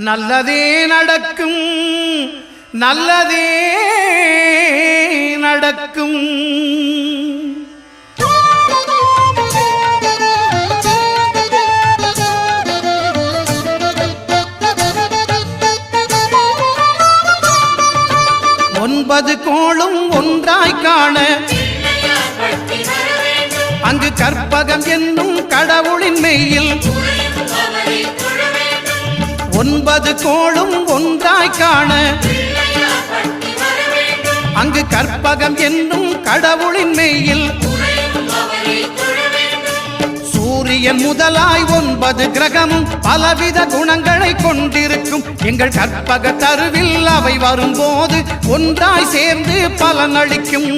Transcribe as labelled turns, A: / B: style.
A: நல்லதே நடக்கும், நல்லதே நடக்கும். ஒன்பது கோளும் ஒன்றாய் காண அங்கு கற்பகம் என்னும் கடவுளின் மெய்யில் ஒன்பது கோளும் ஒன்றாய் காண அங்கு கற்பகம் என்னும் கடவுளின் மெய்யில் சூரியன் முதலாய் 9 கிரகமும் பலவித குணங்களை கொண்டிருக்கும். எங்கள் கற்பக தருவில் அவை வரும்போது ஒன்றாய் சேர்ந்து பலனளிக்கும்.